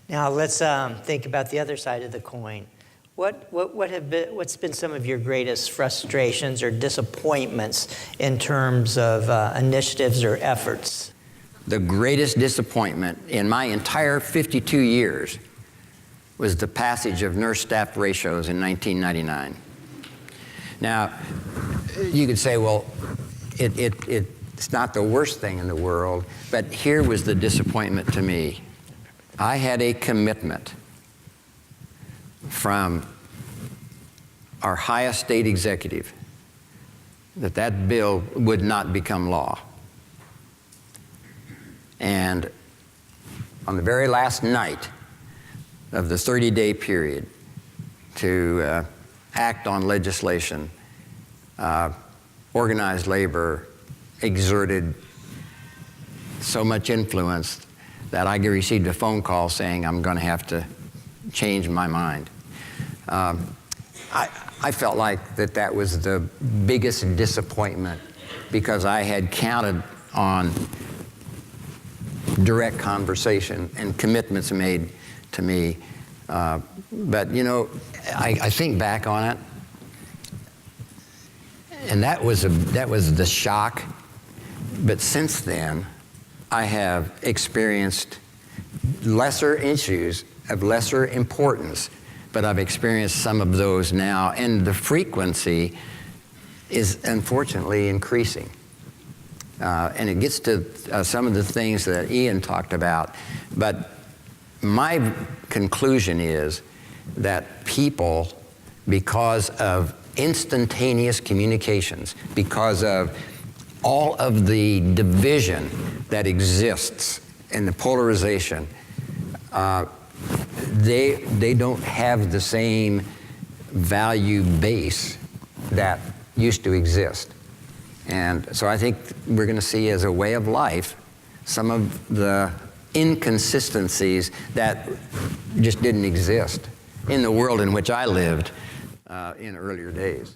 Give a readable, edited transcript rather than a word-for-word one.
Now let's think about the other side of the coin. What's been some of your greatest frustrations or disappointments in terms of initiatives or efforts? The greatest disappointment in my entire 52 years was the passage of nurse-staff ratios in 1999. Now, you could say, well, it's not the worst thing in the world, but here was the disappointment to me. I had a commitment from our highest state executive that that bill would not become law. And on the very last night of the 30-day period to act on legislation, organized labor exerted so much influence that I received a phone call saying I'm going to have to change my mind. I felt like that was the biggest disappointment because I had counted on direct conversation and commitments made to me. But you know, I think back on it, and that was the shock. But since then, I have experienced lesser issues of lesser importance, but I've experienced some of those now, and the frequency is unfortunately increasing. And it gets to some of the things that Ian talked about, but my conclusion is that people, because of instantaneous communications, because of all of the division that exists and the polarization, they don't have the same value base that used to exist. And so I think we're going to see as a way of life some of the inconsistencies that just didn't exist in the world in which I lived in earlier days.